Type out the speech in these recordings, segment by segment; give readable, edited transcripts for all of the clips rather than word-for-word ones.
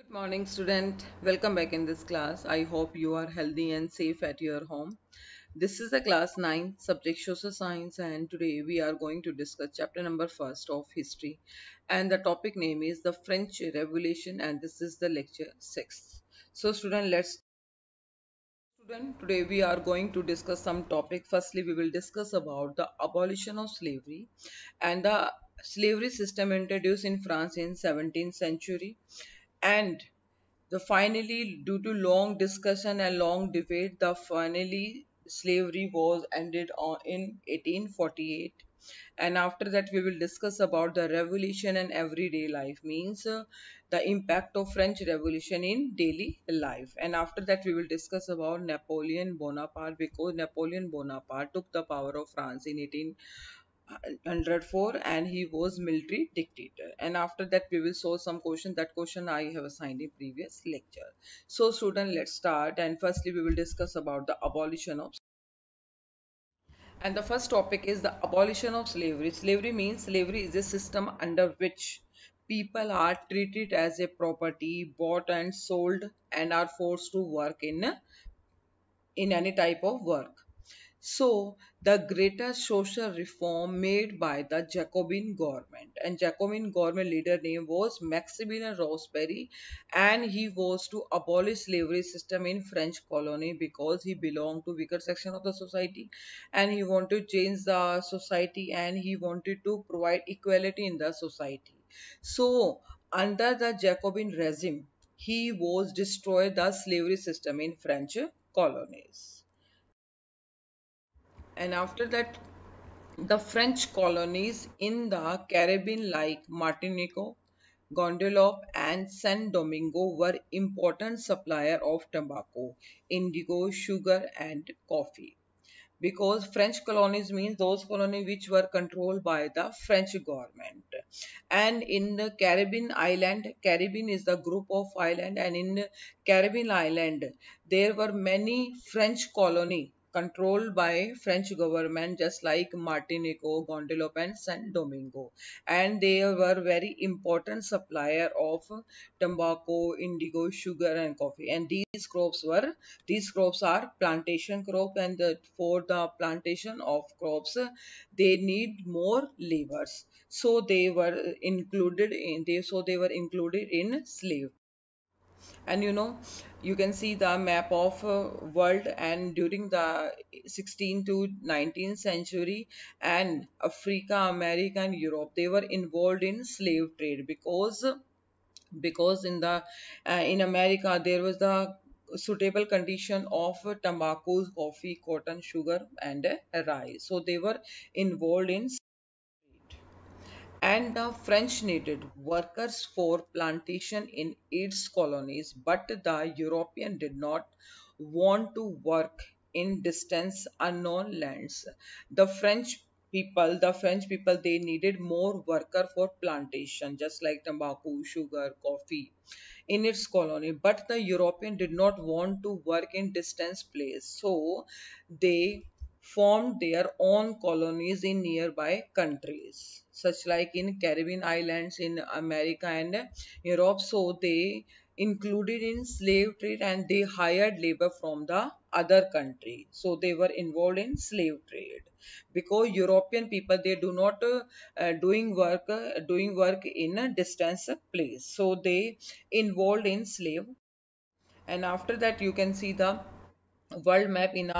Good morning, student. Welcome back in this class. I hope you are healthy and safe at your home. This is the class 9 subject social science, and today we are going to discuss chapter number first of history, and the topic name is the French Revolution, and this is the lecture 6. So student, today we are going to discuss some topic. Firstly, we will discuss about the abolition of slavery and the slavery system introduced in France in 17th century, and the finally, due to long discussion and long debate, the finally slavery was ended in 1848. And after that, we will discuss about the revolution and everyday life, means the impact of French Revolution in daily life. And after that, we will discuss about Napoleon Bonaparte, because Napoleon Bonaparte took the power of France in 1804, and he was military dictator. And after that we will solve some question. That question I have assigned in previous lecture. So student, let's start. And firstly we will discuss about the abolition of, and the first topic is the abolition of slavery. Slavery is a system under which people are treated as a property, bought and sold, and are forced to work in any type of work. So, the greatest social reform made by the Jacobin government, and Jacobin government leader name was Maximilien Robespierre, and he was to abolish slavery system in French colony because he belonged to weaker section of the society, and he wanted to change the society, and he wanted to provide equality in the society. So, under the Jacobin regime, he was destroy the slavery system in French colonies. And after that, the French colonies in the Caribbean like Martinique, Guadeloupe and San Domingo were important supplier of tobacco, indigo, sugar and coffee. Because French colonies means those colonies which were controlled by the French government. And in the Caribbean island, Caribbean is the group of island, and in the Caribbean island there were many French colony controlled by French government, just like Martinique, Guadeloupe and San Domingo, and they were very important supplier of tobacco, indigo, sugar and coffee. And these crops are plantation crop, and for the plantation of crops they need more laborers, so they were included in slave. And you can see the map of world, and during the 16th to 19th century, and Africa, America and Europe, they were involved in slave trade, because in America there was the suitable condition of tobacco, coffee, cotton, sugar and rice, so they were involved in trade. And the French needed workers for plantation in its colonies, but the European did not want to work in distant unknown lands. The French people, they needed more worker for plantation, just like tobacco, sugar, coffee in its colony. But the European did not want to work in distant place, so they formed their own colonies in nearby countries, such like in Caribbean islands in America and Europe. So they included in slave trade, and they hired labor from the other country. So they were involved in slave trade, because European people, they do not doing work in a distance place. So they involved in slave. And after that you can see the world map. In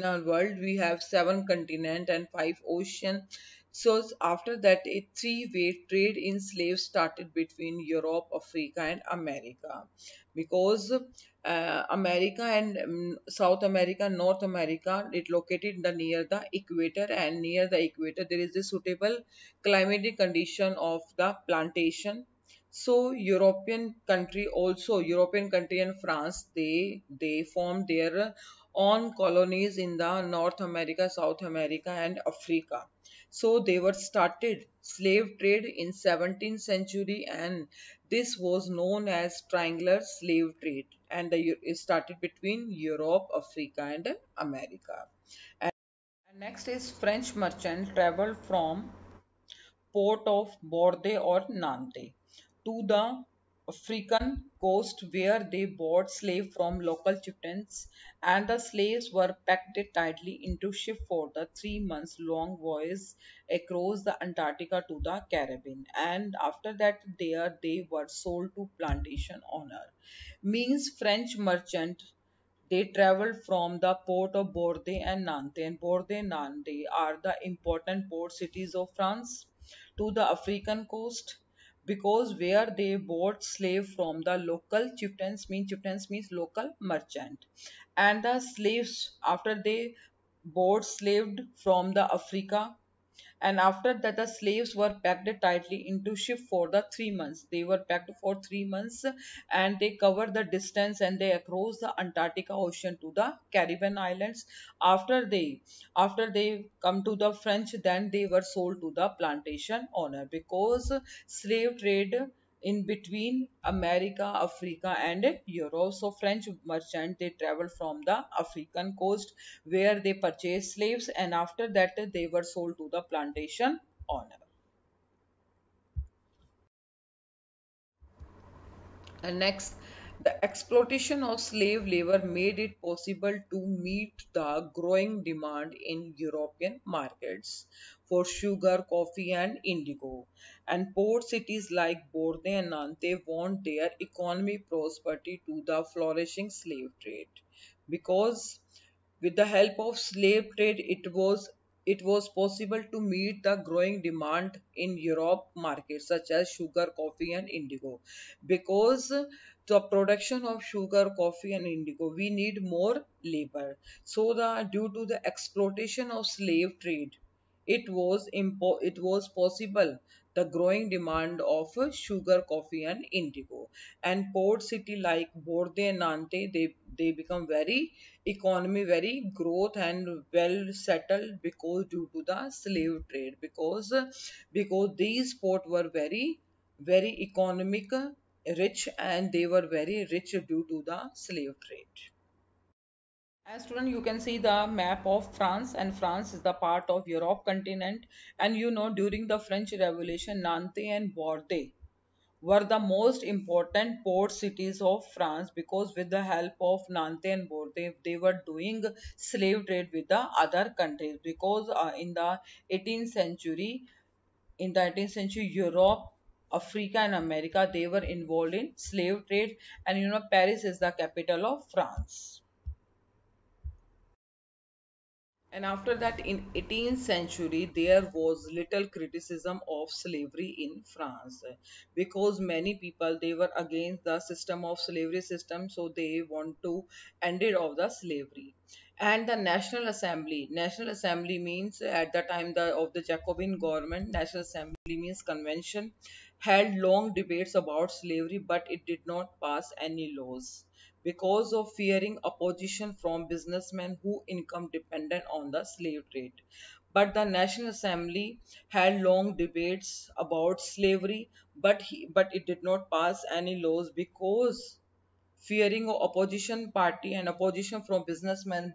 our world we have 7 continents and 5 oceans. So after that, a three-way trade in slaves started between Europe, Africa and America, because America and South America, North America, it located near the equator, and near the equator there is a suitable climatic condition of the plantation. So European country and France, they formed their own colonies in the North America, South America and Africa. So they were started slave trade in 17th century, and this was known as triangular slave trade, and it started between Europe, Africa and America. And next is French merchant traveled from port of Bordeaux or Nantes to the African coast where they bought slaves from local chieftains, and the slaves were packed tightly into ship for the 3 months long voyage across the Antarctica to the Caribbean. And after that, there they were sold to plantation owner. Means French merchant they traveled from the port of Bordeaux and Nantes, and Bordeaux and Nantes are the important port cities of France, to the African coast because where they bought slave from the local chieftains means local merchant, and the slaves after they bought slaved from the Africa, and after that the slaves were packed tightly into ship for the 3 months. They were packed for 3 months, and they covered the distance, and they across the Antarctica ocean to the Caribbean islands. After they after they come to the French, then they were sold to the plantation owner because slave trade in between America, Africa, and Europe. So French merchant they traveled from the African coast where they purchased slaves, and after that they were sold to the plantation owner. And next, the exploitation of slave labor made it possible to meet the growing demand in European markets for sugar, coffee, and indigo. And port cities like Bordeaux and Nantes want their economy prosperity to the flourishing slave trade because with the help of slave trade, it was possible to meet the growing demand in Europe markets such as sugar, coffee, and indigo. Because the production of sugar, coffee, and indigo, we need more labor. So the due to the exploitation of slave trade, it was possible the growing demand of sugar, coffee, and indigo. And port city like Bordeaux and Nantes, they become very economy very growth and well settled because due to the slave trade because these port were very economic rich, and they were very rich due to the slave trade. As student, you can see the map of France, and France is the part of Europe continent. And during the French Revolution, Nantes and Bordeaux were the most important port cities of France because with the help of Nantes and Bordeaux, they were doing slave trade with the other countries because in the 18th century, Europe, Africa, and America, they were involved in slave trade. And Paris is the capital of France. And after that, in 18th century, there was little criticism of slavery in France because many people they were against the system of slavery system, so they want to end it of the slavery. And the National Assembly means at the time of the Jacobin government, National Assembly means convention, held long debates about slavery, but it did not pass any laws because of fearing opposition from businessmen who income dependent on the slave trade. But the National Assembly had long debates about slavery, but it did not pass any laws because fearing opposition party and opposition from businessmen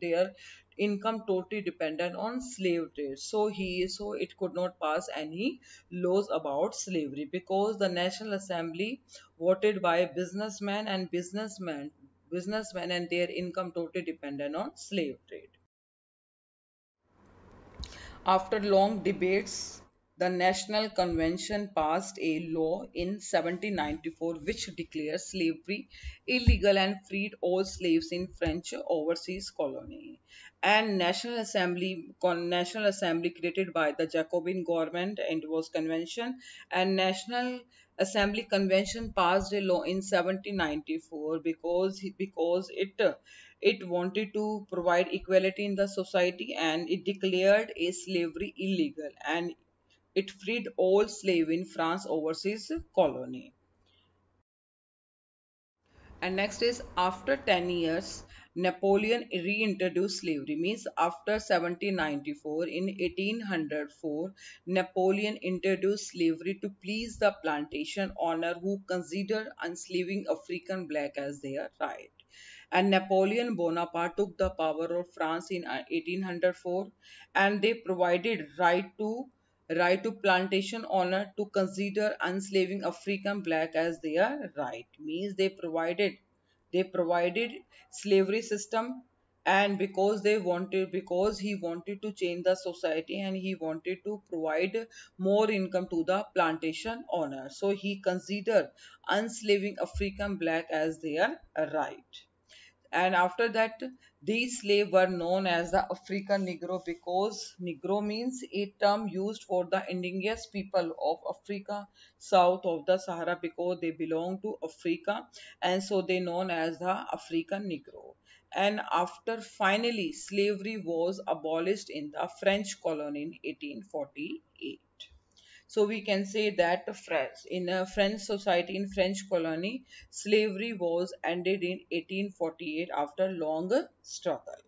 their income totally dependent on slave trade, so it could not pass any laws about slavery because the National Assembly voted by businessmen and their income totally dependent on slave trade. After long debates, the National Convention passed a law in 1794 which declared slavery illegal and freed all slaves in French overseas colony. And National Assembly created by the Jacobin government, and it was convention, and National Assembly Convention passed a law in 1794 because it wanted to provide equality in the society, and it declared a slavery illegal, and it freed all slaves in France overseas colony. And next is after 10 years, Napoleon reintroduced slavery. Means after 1794, in 1804, Napoleon introduced slavery to please the plantation owner who considered enslaving African black as their right. And Napoleon Bonaparte took the power of France in 1804, and they provided right to right to plantation owner to consider enslaving African black as their right. Means they provided slavery system, and because he wanted to change the society and he wanted to provide more income to the plantation owner, so he considered enslaving African black as their right. And after that, these slaves were known as the African Negro, because Negro means a term used for the indigenous people of Africa south of the Sahara, because they belong to Africa, and so they known as the African Negro. And after finally slavery was abolished in the French colony in 1848. So we can say that in a French society, in French colony, slavery was ended in 1848 after long struggle,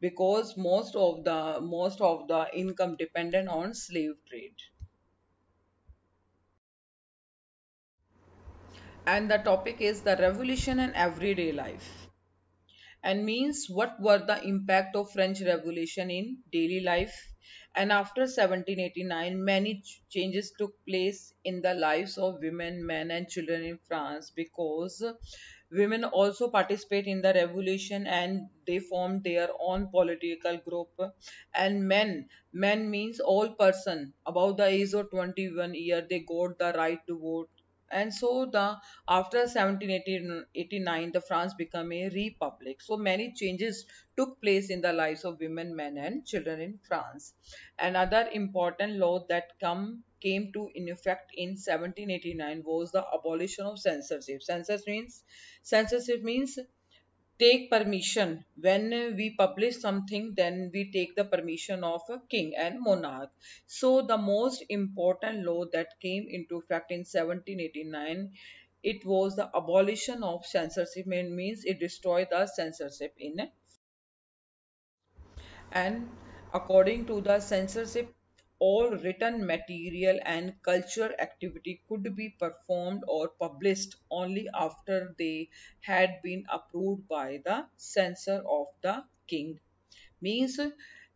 because most of the income depended on slave trade. And the topic is the revolution and everyday life. And means what were the impact of French Revolution in daily life. And after 1789, many changes took place in the lives of women, men, and children in France, because women also participate in the revolution and they formed their own political group. And men means all person above the age of 21 year, they got the right to vote. And so the after 1789, the France became a republic. So many changes took place in the lives of women, men, and children in France. Another important law that came to in effect in 1789 was the abolition of censorship. Censorship means take permission. When we publish something, then we take the permission of a king and monarch. So the most important law that came into effect in 1789, it was the abolition of censorship. Means it destroyed the censorship in. And according to the censorship, all written material and cultural activity could be performed or published only after they had been approved by the censor of the king. Means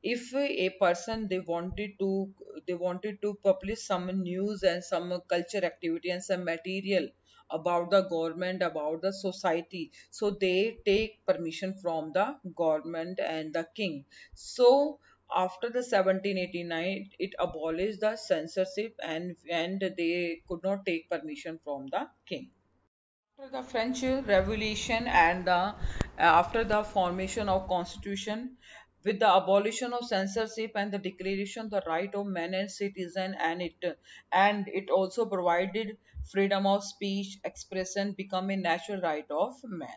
if a person they wanted to publish some news and some culture activity and some material about the government, about the society, so they take permission from the government and the king. So after the 1789, it abolished the censorship, and they could not take permission from the king. After the French Revolution and after the formation of Constitution, with the abolition of censorship and the declaration the right of man and citizen, and it also provided freedom of speech, expression become a natural right of man.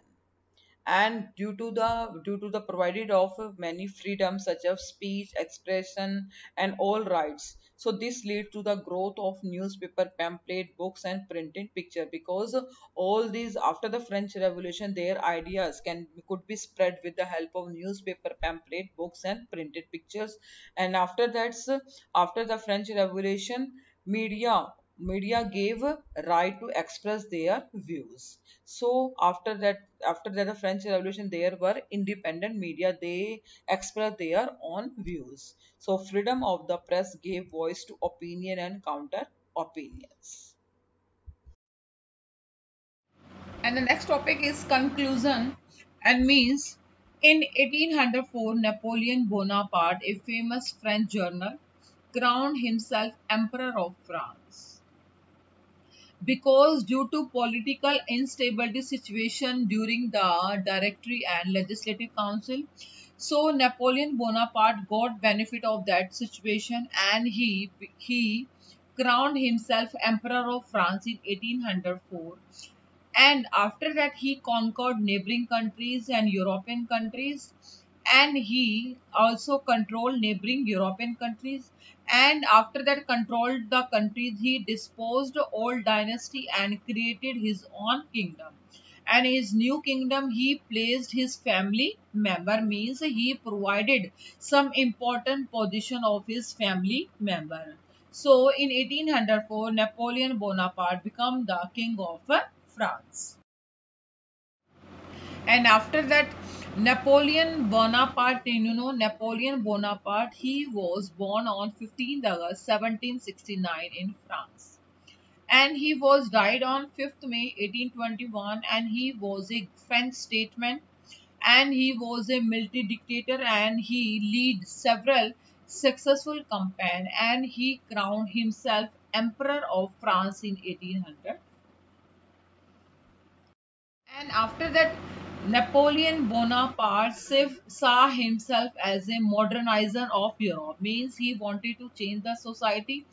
And due to the provided of many freedoms such as speech, expression, and all rights, so this lead to the growth of newspaper, pamphlet, books, and printed picture, because all these after the French Revolution, their ideas could be spread with the help of newspaper, pamphlet, books, and printed pictures. And after the French Revolution, media gave right to express their views. So after that the French Revolution, there were independent media, they expressed their own views. So freedom of the press gave voice to opinion and counter opinions. And the next topic is conclusion, and means in 1804, Napoleon Bonaparte, a famous French general, crowned himself Emperor of France, because due to political instability situation during the Directory and Legislative Council, so Napoleon Bonaparte got benefit of that situation, and he crowned himself Emperor of France in 1804. And after that he conquered neighboring countries and European countries, and he also controlled neighboring European countries, and after that controlled the countries, he disposed old dynasty and created his own kingdom. And his new kingdom, he placed his family member, means he provided some important position of his family member. So in 1804, Napoleon Bonaparte became the king of France. And after that, Napoleon Bonaparte, Napoleon Bonaparte, he was born on 15th August 1769 in France. And he was died on 5th May 1821, and he was a French statesman, and he was a military dictator, and he led several successful campaigns, and he crowned himself Emperor of France in 1800. And after that, Napoleon Bonaparte saw himself as a modernizer of Europe. Means he wanted to change the society,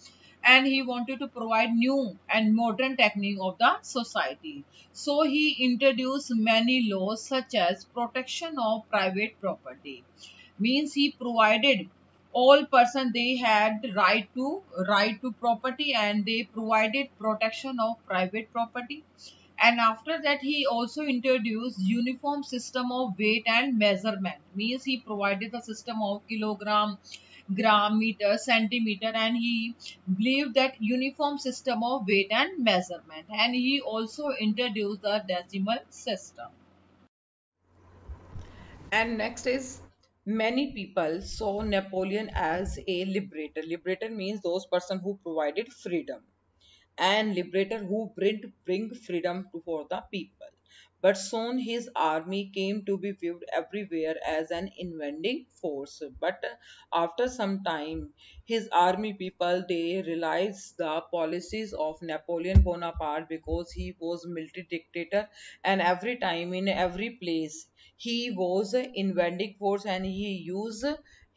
and he wanted to provide new and modern technique of the society. So he introduced many laws such as protection of private property. Means he provided all person they had right to property, and they provided protection of private property. And after that, he also introduced uniform system of weight and measurement. Means he provided the system of kilogram, gram, meter, centimeter, and he believed that uniform system of weight and measurement. And he also introduced the decimal system. And next is, many people saw Napoleon as a liberator. Liberator means those person who provided freedom, and liberator who bring freedom for the people. But soon his army came to be viewed everywhere as an invading force. But after some time, his army people they realized the policies of Napoleon Bonaparte, because he was military dictator, and every time in every place he was invading force, and he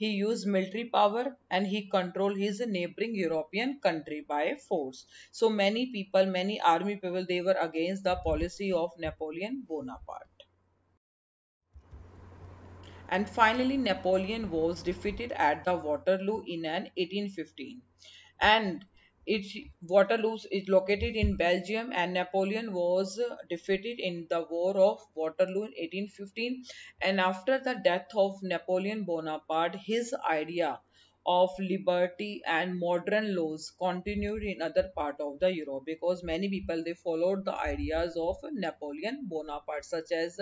used military power, and he controlled his neighboring European country by force. So many people, many army people, they were against the policy of Napoleon Bonaparte. And finally, Napoleon was defeated at the Waterloo in an 1815. And Waterloo is located in Belgium, and Napoleon was defeated in the War of Waterloo in 1815. And after the death of Napoleon Bonaparte, his idea of liberty and modern laws continued in other part of the Europe, because many people they followed the ideas of Napoleon Bonaparte, such as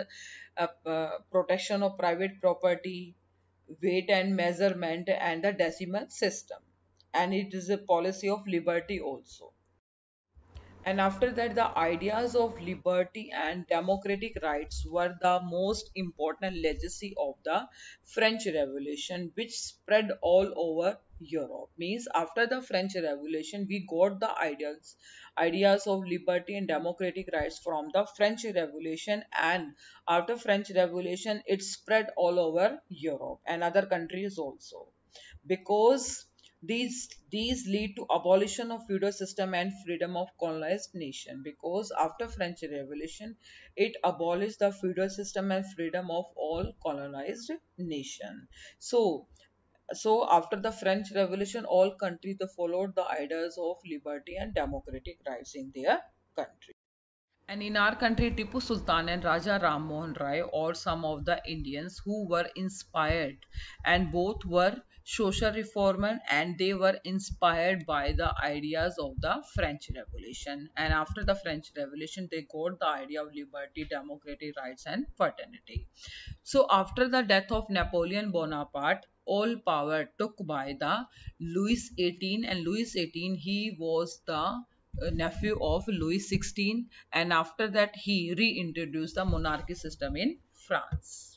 protection of private property, weight and measurement, and the decimal system. And it is a policy of liberty also. And after that, the ideas of liberty and democratic rights were the most important legacy of the French Revolution, which spread all over Europe. Means after the French Revolution, we got the ideas of liberty and democratic rights from the French Revolution, and after French Revolution, it spread all over Europe and other countries also, because these lead to abolition of feudal system and freedom of colonized nation. Because after French Revolution, it abolished the feudal system and freedom of all colonized nation. So so after the French Revolution, all countries they followed the ideas of liberty and democratic rights in their country. And in our country, Tipu Sultan and Raja Ram Mohan Rai, or some of the Indians who were inspired, and both were social reformer, and they were inspired by the ideas of the French Revolution. And after the French Revolution, they got the idea of liberty, democratic rights, and fraternity. So after the death of Napoleon Bonaparte, all power took by the Louis XVIII, and Louis XVIII he was the nephew of Louis XVI, and after that he reintroduced the monarchy system in France.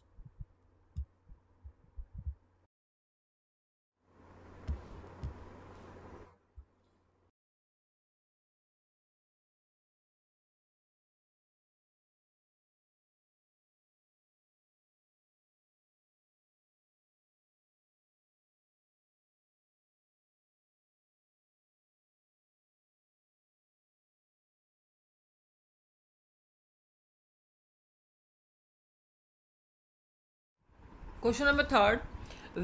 Question number third.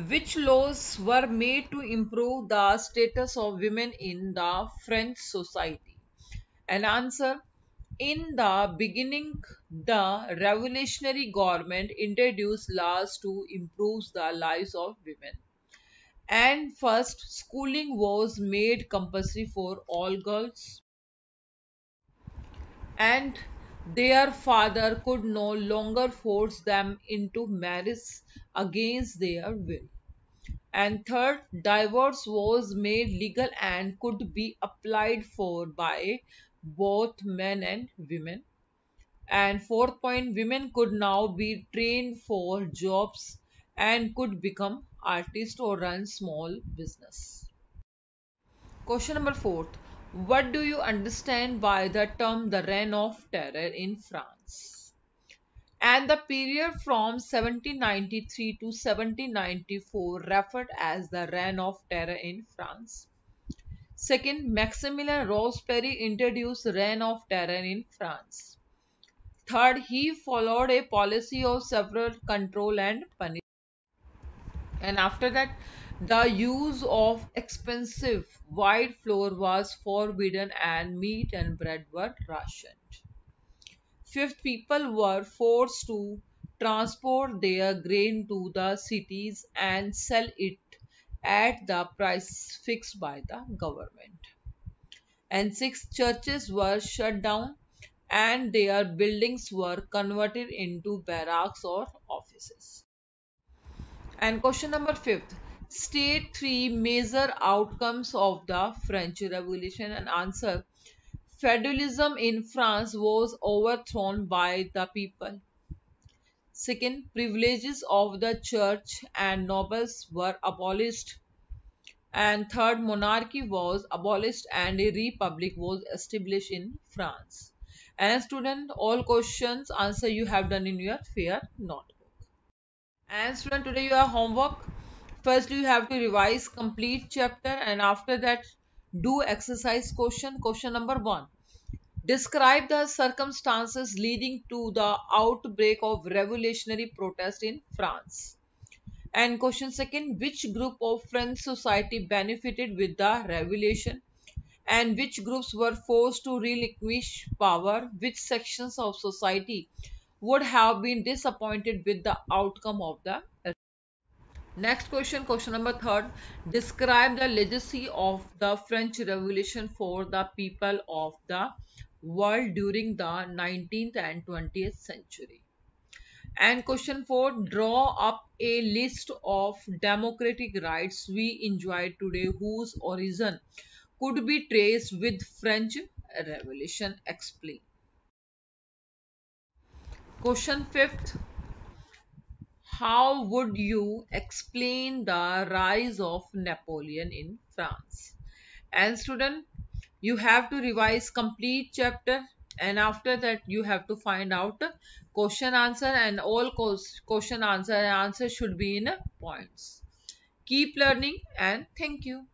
Which laws were made to improve the status of women in the French society? And answer, in the beginning, the revolutionary government introduced laws to improve the lives of women. And first, schooling was made compulsory for all girls. And Their father could no longer force them into marriage against their will. And third, divorce was made legal and could be applied for by both men and women. And fourth point, women could now be trained for jobs and could become artists or run small business. Question number fourth. What do you understand by the term the reign of terror in France? And the period from 1793 to 1794 referred as the Reign of Terror in France. Second, Maximilien Robespierre introduced Reign of Terror in France. Third, he followed a policy of severe control and punishment. And after that, the use of expensive white flour was forbidden and meat and bread were rationed. Fifth, people were forced to transport their grain to the cities and sell it at the price fixed by the government. And sixth, churches were shut down and their buildings were converted into barracks or offices. And question number fifth, state three major outcomes of the French Revolution. And answer, feudalism in France was overthrown by the people. Second, privileges of the church and nobles were abolished. And third, monarchy was abolished and a republic was established in France. And student, all questions answer you have done in your fair notebook. And student, today you have homework. First, you have to revise complete chapter, and after that, do exercise question. Question number one. Describe the circumstances leading to the outbreak of revolutionary protest in France. And question second, which group of French society benefited with the revolution and which groups were forced to relinquish power? Which sections of society would have been disappointed with the outcome of the next question, question number third. Describe the legacy of the French Revolution for the people of the world during the 19th and 20th century. And question four, draw up a list of democratic rights we enjoy today whose origin could be traced with French Revolution. Explain. Question fifth, how would you explain the rise of Napoleon in France? And student, you have to revise complete chapter, and after that you have to find out question answer, and all question answer should be in points. Keep learning and thank you.